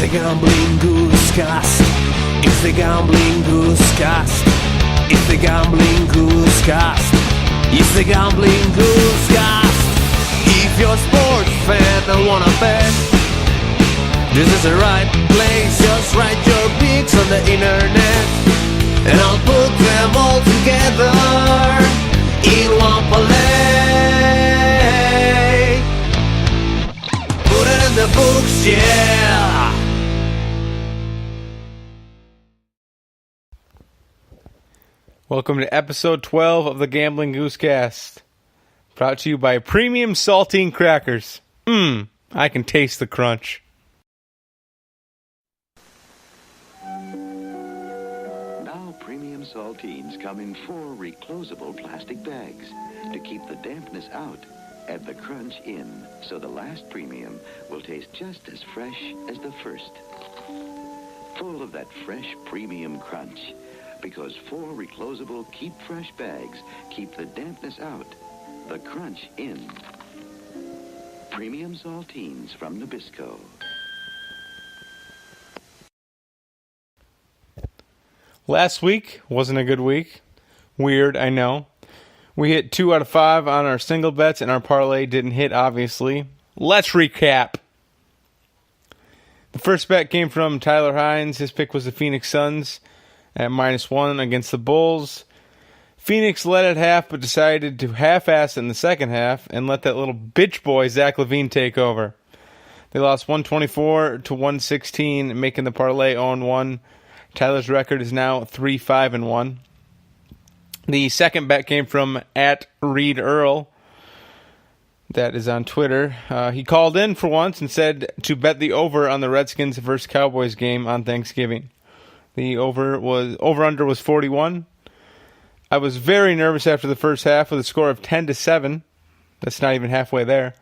the gambling goose cast. It's the gambling goose cast. It's the gambling goose cast. It's the gambling goose cast. If you're a sports fan and wanna bet, this is the right place. Just write your picks on the internet, and I'll put them all together in one parlay. Put it in the books, yeah. Welcome to episode 12 of the Gambling Goosecast. Brought to you by Premium Saltine Crackers. I can taste the crunch. Now Premium Saltines come in 4 reclosable plastic bags to keep the dampness out and the crunch in, so the last premium will taste just as fresh as the first. Full of that fresh premium crunch, because 4 reclosable Keep Fresh bags keep the dampness out, the crunch in. Premium Saltines from Nabisco. Last week wasn't a good week. Weird, I know. We hit 2 out of 5 on our single bets, and our parlay didn't hit, obviously. Let's recap. The first bet came from Tyler Hines. His pick was the Phoenix Suns at -1 against the Bulls. Phoenix led at half, but decided to half-ass in the second half and let that little bitch boy Zach LaVine take over. They lost 124 to 116, making the parlay 0-1. Tyler's record is now 3-5-1. The second bet came from @ReedEarl. That is on Twitter. He called in for once and said to bet the over on the Redskins versus Cowboys game on Thanksgiving. The over-under was 41. I was very nervous after the first half with a score of 10-7. That's not even halfway there.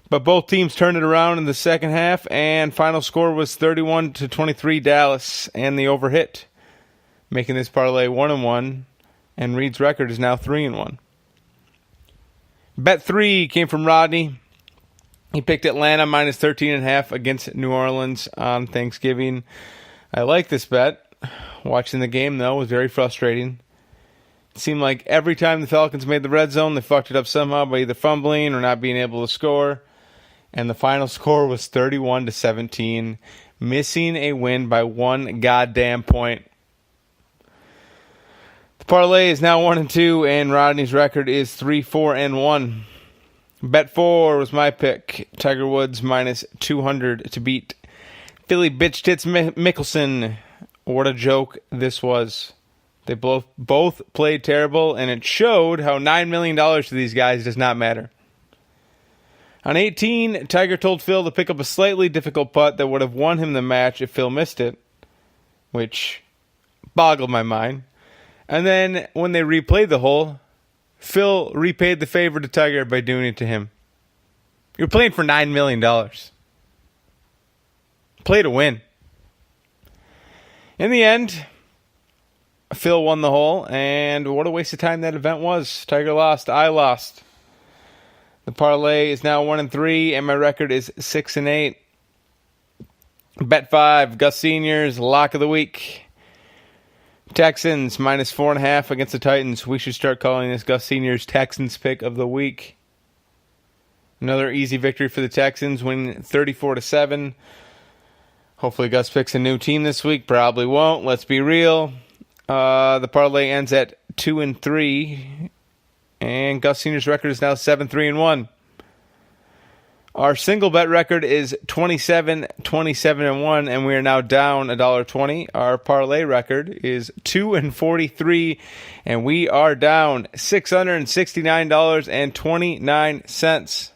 But both teams turned it around in the second half, and final score was 31-23 Dallas, and the over hit, making this parlay 1-1, and Reed's record is now 3-1. Bet 3 came from Rodney. He picked Atlanta -13.5 against New Orleans on Thanksgiving. I like this bet. Watching the game, though, was very frustrating. It seemed like every time the Falcons made the red zone, they fucked it up somehow by either fumbling or not being able to score. And the final score was 31-17, missing a win by 1 goddamn point. The parlay is now 1-2, and Rodney's record is 3-4-1. Bet 4 was my pick. Tiger Woods -200 to beat Philly bitch tits Mickelson. What a joke this was. They both played terrible, and it showed how $9 million to these guys does not matter. On 18, Tiger told Phil to pick up a slightly difficult putt that would have won him the match if Phil missed it, which boggled my mind. And then when they replayed the hole, Phil repaid the favor to Tiger by doing it to him. You're playing for $9 million. Play to win. In the end, Phil won the hole, and what a waste of time that event was. Tiger lost. I lost. The parlay is now 1-3, and my record is 6-8. Bet 5, Gus Senior's lock of the week. Texans -4.5 against the Titans. We should start calling this Gus Senior's Texans pick of the week. Another easy victory for the Texans, winning 34-7. Hopefully Gus picks a new team this week. Probably won't. Let's be real. The parlay ends at 2-3, and Gus Senior's record is now 7-3-1. Our single bet record is 27-27-1, and we are now down $1.20. Our parlay record is 2-43, and we are down $669.29.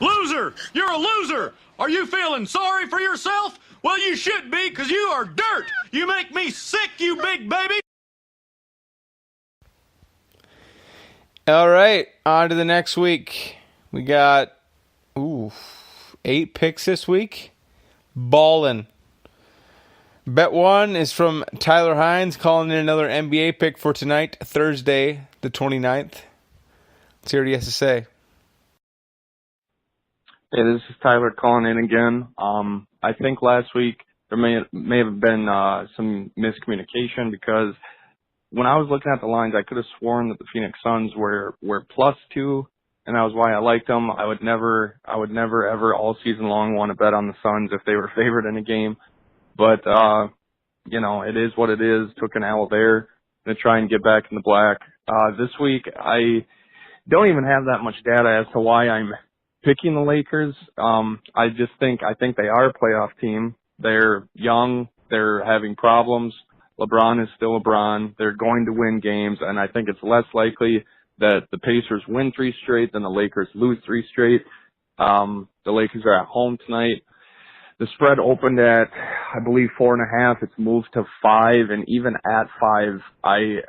Loser! You're a loser! Are you feeling sorry for yourself? Well, you should be, because you are dirt! You make me sick, you big baby! All right, on to the next week. We got 8 picks this week. Ballin'. Bet 1 is from Tyler Hines, calling in another NBA pick for tonight, Thursday, the 29th. Let's hear what he has to say. Hey, this is Tyler calling in again. I I think last week there may have been some miscommunication because when I was looking at the lines, I could have sworn that the Phoenix Suns were +2, and that was why I liked them. I would never ever all season long want to bet on the Suns if they were favored in a game. But it is what it is. Took an L there. Gonna try and get back in the black. This week I don't even have that much data as to why I'm picking the Lakers. I think they are a playoff team. They're young. They're having problems. LeBron is still LeBron. They're going to win games, and I think it's less likely that the Pacers win 3 straight than the Lakers lose 3 straight. The Lakers are at home tonight. The spread opened at, I believe, 4.5. It's moved to 5, and even at 5, I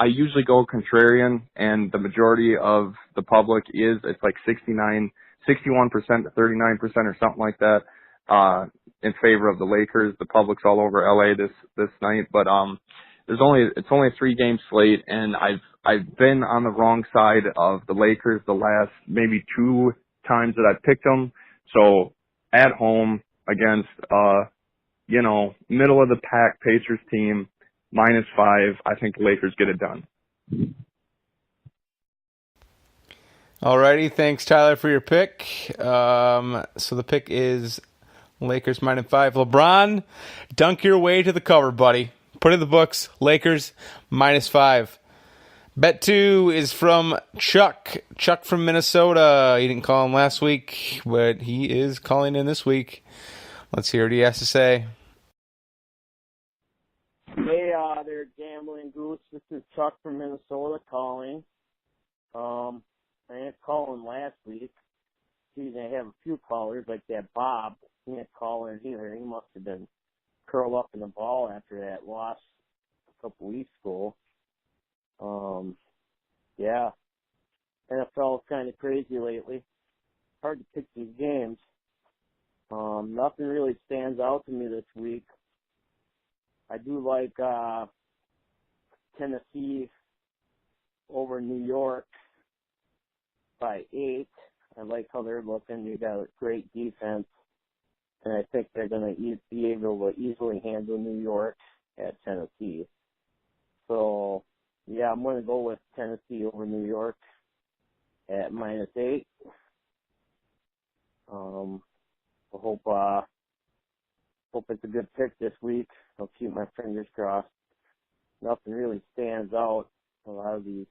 usually go contrarian, and the majority of the public it's like 61% to 39% or something like that, in favor of the Lakers. The public's all over LA this night, but it's only a 3-game slate, and I've been on the wrong side of the Lakers the last maybe 2 times that I've picked them. So at home against middle of the pack Pacers team, -5, I think the Lakers get it done. Alrighty, thanks Tyler for your pick. So the pick is Lakers -5. LeBron, dunk your way to the cover, buddy. Put it in the books. Lakers -5. Bet 2 is from Chuck. Chuck from Minnesota. He didn't call him last week, but he is calling in this week. Let's hear what he has to say. Hey, there, Gambling Goose. This is Chuck from Minnesota calling. I didn't call in last week. Geez, I have a few callers, like that Bob. He didn't call in either. He must have been curled up in the ball after that loss a couple weeks ago. Yeah. NFL is kind of crazy lately. Hard to pick these games. Nothing really stands out to me this week. I do like Tennessee over New York by 8. I like how they're looking. They got a great defense, and I think they're going to be able to easily handle New York at Tennessee. So, yeah, I'm going to go with Tennessee over New York at -8. I hope it's a good pick this week. I'll keep my fingers crossed. Nothing really stands out. A lot of these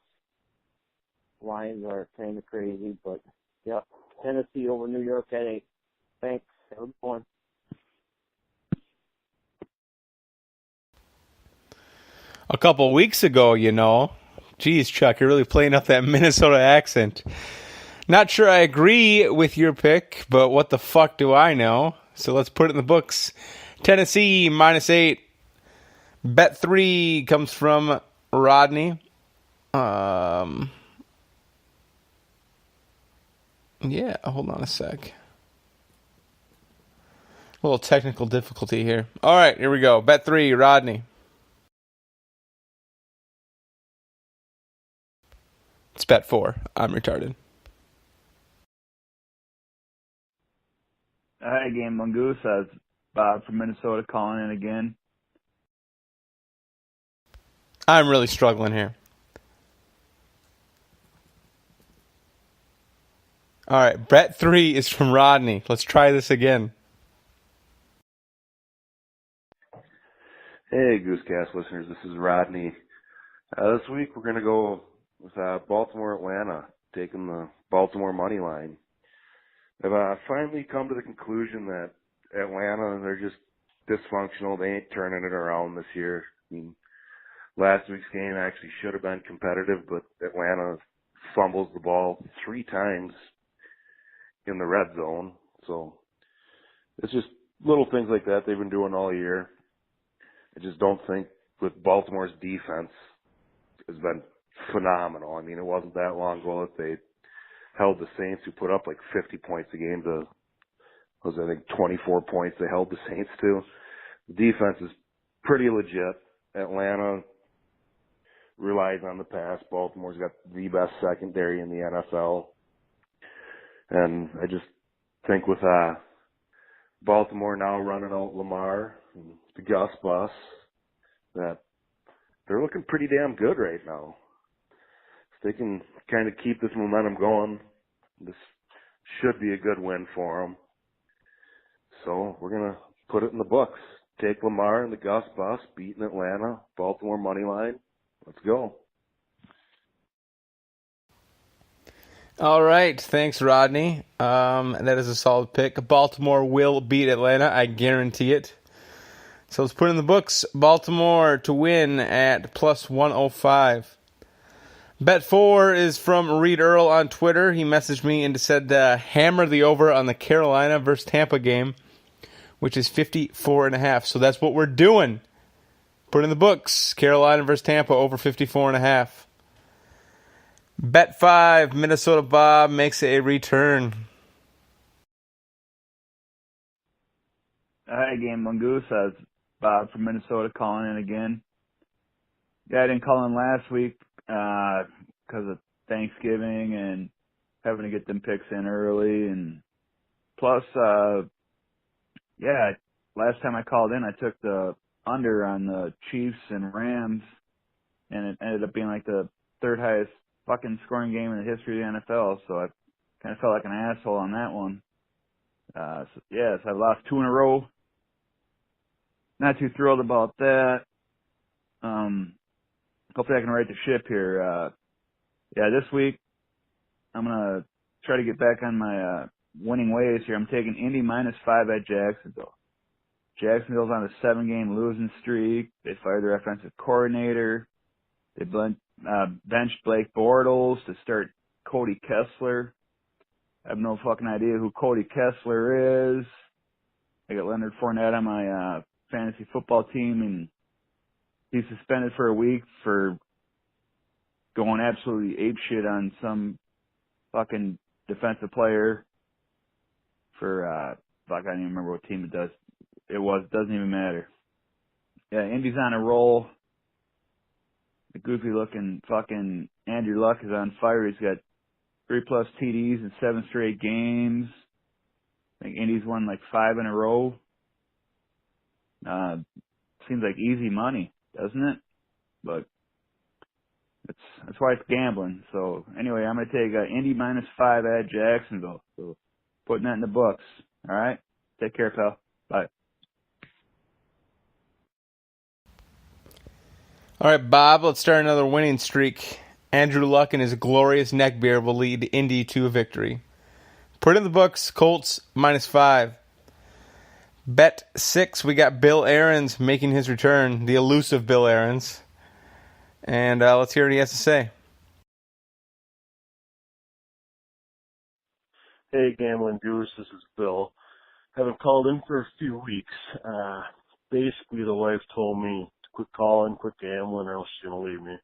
lines are kind of crazy, but yeah, Tennessee over New York at 8. Thanks. Have a good one. A couple weeks ago, Geez, Chuck, you're really playing up that Minnesota accent. Not sure I agree with your pick, but what the fuck do I know? So let's put it in the books. Tennessee -8. Bet 3 comes from Rodney. Yeah, hold on a sec. A little technical difficulty here. All right, here we go. Bet 3, Rodney. It's bet 4. I'm retarded. Hi, Game Mongoose. That's Bob from Minnesota calling in again. I'm really struggling here. All right, bet 3 is from Rodney. Let's try this again. Hey, Goosecast listeners, this is Rodney. This week we're going to go with Baltimore, Atlanta, taking the Baltimore money line. I've finally come to the conclusion that Atlanta, they're just dysfunctional. They ain't turning it around this year. I mean, last week's game actually should have been competitive, but Atlanta fumbles the ball 3 times in the red zone. So it's just little things like that they've been doing all year. I just don't think with Baltimore's defense has been phenomenal. I mean, it wasn't that long ago that they held the Saints, who put up like 50 points a game, to, I think 24 points they held the Saints to. The defense is pretty legit. Atlanta relies on the pass. Baltimore's got the best secondary in the NFL. And I just think with Baltimore now running out Lamar and the Gus bus, that they're looking pretty damn good right now. If they can kind of keep this momentum going, this should be a good win for them. So we're going to put it in the books. Take Lamar and the Gus bus, beating Atlanta, Baltimore money line. Let's go. All right, thanks, Rodney. That is a solid pick. Baltimore will beat Atlanta, I guarantee it. So let's put in the books. Baltimore to win at plus 105. Bet 4 is from Reed Earl on Twitter. He messaged me and said hammer the over on the Carolina versus Tampa game, which is 54.5. So that's what we're doing. Put in the books. Carolina versus Tampa over 54.5. Bet 5, Minnesota Bob makes a return. Hi, Game Mongoose. Bob from Minnesota calling in again. Yeah, I didn't call in last week because of Thanksgiving and having to get them picks in early. And plus, last time I called in, I took the under on the Chiefs and Rams, and it ended up being like the third highest fucking scoring game in the history of the NFL, so I kind of felt like an asshole on that one. So I've lost 2 in a row. Not too thrilled about that. Hopefully I can right the ship here. This week I'm going to try to get back on my winning ways here. I'm taking Indy -5 at Jacksonville. Jacksonville's on a 7-game losing streak. They fired their offensive coordinator. They benched Blake Bortles to start Cody Kessler. I have no fucking idea who Cody Kessler is. I got Leonard Fournette on my fantasy football team, and he's suspended for a week for going absolutely apeshit on some fucking defensive player for, I don't even remember what team it was. It doesn't even matter. Yeah, Indy's on a roll. The goofy-looking fucking Andrew Luck is on fire. He's got 3+ TDs in 7 straight games. I think Indy's won like 5 in a row. Seems like easy money, doesn't it? But that's why it's gambling. So anyway, I'm going to take Indy -5 at Jacksonville. So putting that in the books. All right? Take care, pal. Bye. All right, Bob, let's start another winning streak. Andrew Luck and his glorious neckbeard will lead Indy to a victory. Put in the books, Colts -5. Bet 6, we got Bill Aarons making his return, the elusive Bill Aarons. And let's hear what he has to say. Hey, Gambling Goose, this is Bill. Haven't called in for a few weeks. Basically, the wife told me to quit calling, quit gambling, or else she's going to leave me.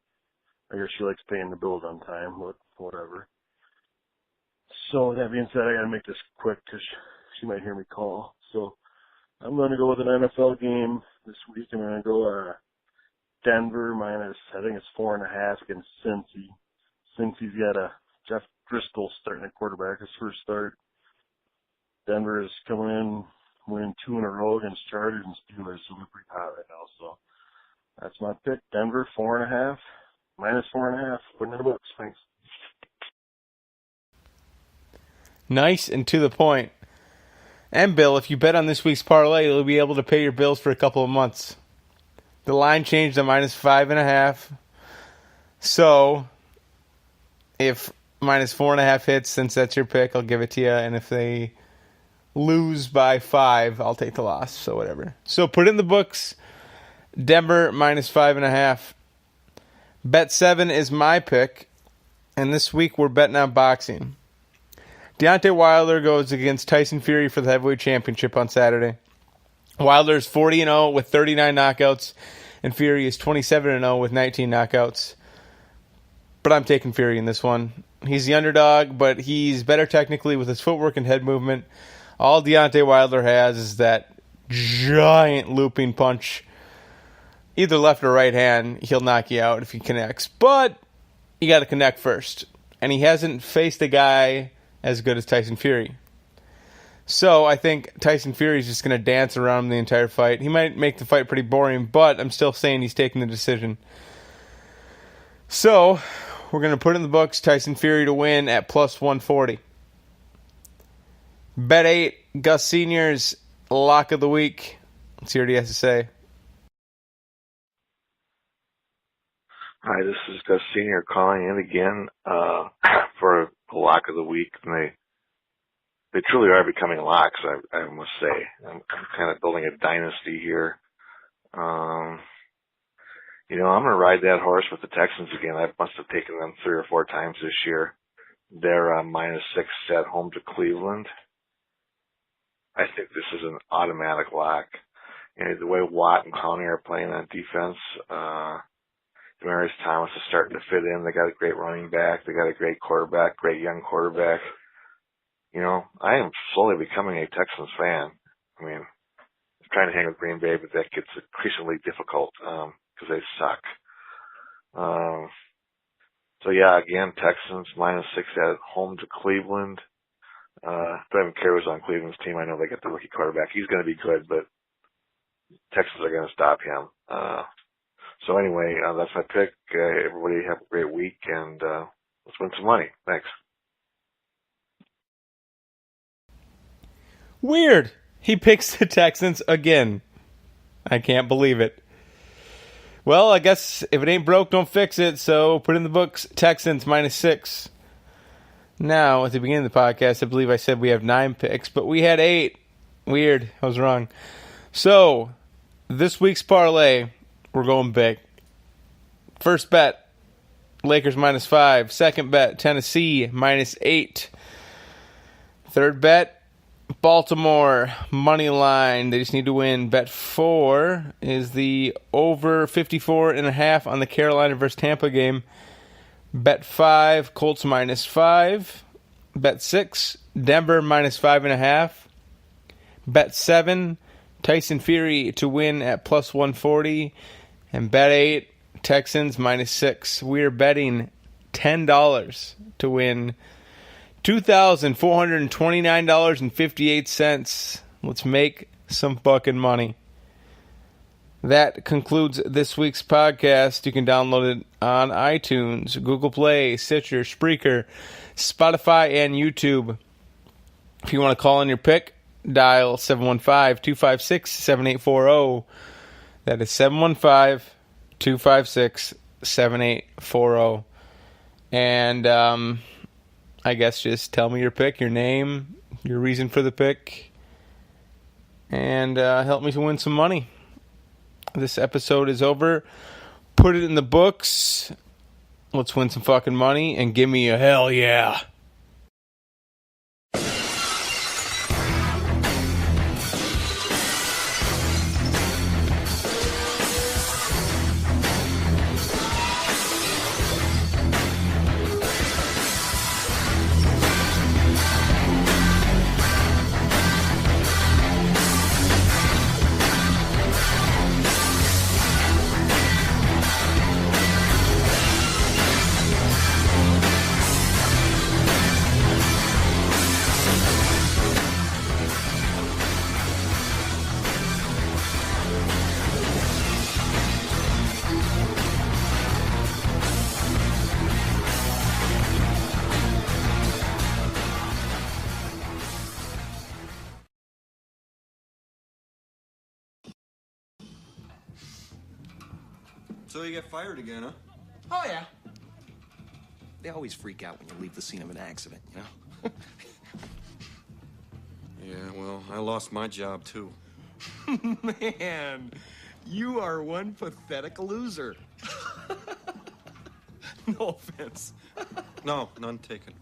I guess she likes paying the bills on time, but whatever. So, that being said, I got to make this quick because she might hear me call. So, I'm going to go with an NFL game this week. I'm going to go Denver minus, I think it's 4.5 against Cincy. Cincy's got Jeff Driscoll starting at quarterback, his first start. Denver is coming in, winning 2 in a row against Chargers and Steelers, so they're pretty hot right now. So that's my pick. Denver, 4.5, minus 4.5. Putting in the books. Thanks. Nice and to the point. And Bill, if you bet on this week's parlay, you'll be able to pay your bills for a couple of months. The line changed to -5.5. So, if -4.5 hits, since that's your pick, I'll give it to you. And if they lose by 5, I'll take the loss. So whatever. So put in the books, Denver -5.5. Bet 7 is my pick. And this week we're betting on boxing. Deontay Wilder goes against Tyson Fury for the heavyweight championship on Saturday. Wilder is 40-0 with 39 knockouts, and Fury is 27-0 with 19 knockouts. But I'm taking Fury in this one. He's the underdog, but he's better technically with his footwork and head movement. All Deontay Wilder has is that giant looping punch. Either left or right hand, he'll knock you out if he connects. But you got to connect first. And he hasn't faced a guy as good as Tyson Fury. So I think Tyson Fury is just going to dance around him the entire fight. He might make the fight pretty boring, but I'm still saying he's taking the decision. So we're going to put in the books Tyson Fury to win at plus 140. Bet 8, Gus Sr.'s lock of the week. Let's hear what he has to say. Hi, this is Gus Sr. calling in again for a lock of the week. And they truly are becoming locks, I must say. I'm kind of building a dynasty here. I'm going to ride that horse with the Texans again. I must have taken them 3 or 4 times this year. They're -6 at home to Cleveland. I think this is an automatic lock. The way Watt and Clowney are playing on defense, Demaryius Thomas is starting to fit in. They got a great running back. They got a great quarterback, great young quarterback. I am slowly becoming a Texans fan. I mean, I'm trying to hang with Green Bay, but that gets increasingly difficult because they suck. So yeah, again, Texans -6 at home to Cleveland. If I haven't cared who's on Cleveland's team, I know they got the rookie quarterback. He's going to be good, but Texans are going to stop him. So anyway, that's my pick. Everybody have a great week, and let's win some money. Thanks. Weird. He picks the Texans again. I can't believe it. Well, I guess if it ain't broke, don't fix it. So put in the books, Texans -6. Now, at the beginning of the podcast, I believe I said we have 9 picks, but we had 8. Weird. I was wrong. So, this week's parlay, we're going big. First bet, Lakers -5. Second bet, Tennessee -8. Third bet, Baltimore money line. They just need to win. Bet 4 is the over 54.5 on the Carolina versus Tampa game. Bet 5, Colts -5. Bet 6, Denver -5.5. Bet 7, Tyson Fury to win at plus 140. And bet 8, Texans -6. We're betting $10 to win $2,429.58. Let's make some fucking money. That concludes this week's podcast. You can download it on iTunes, Google Play, Stitcher, Spreaker, Spotify, and YouTube. If you want to call in your pick, dial 715-256-7840. That is 715-256-7840. And I guess just tell me your pick, your name, your reason for the pick, and help me to win some money. This episode is over. Put it in the books. Let's win some fucking money and give me a hell yeah. So you get fired again, huh? Oh, yeah. They always freak out when you leave the scene of an accident, you know? Yeah, well, I lost my job, too. Man, you are one pathetic loser. No offense. No, none taken.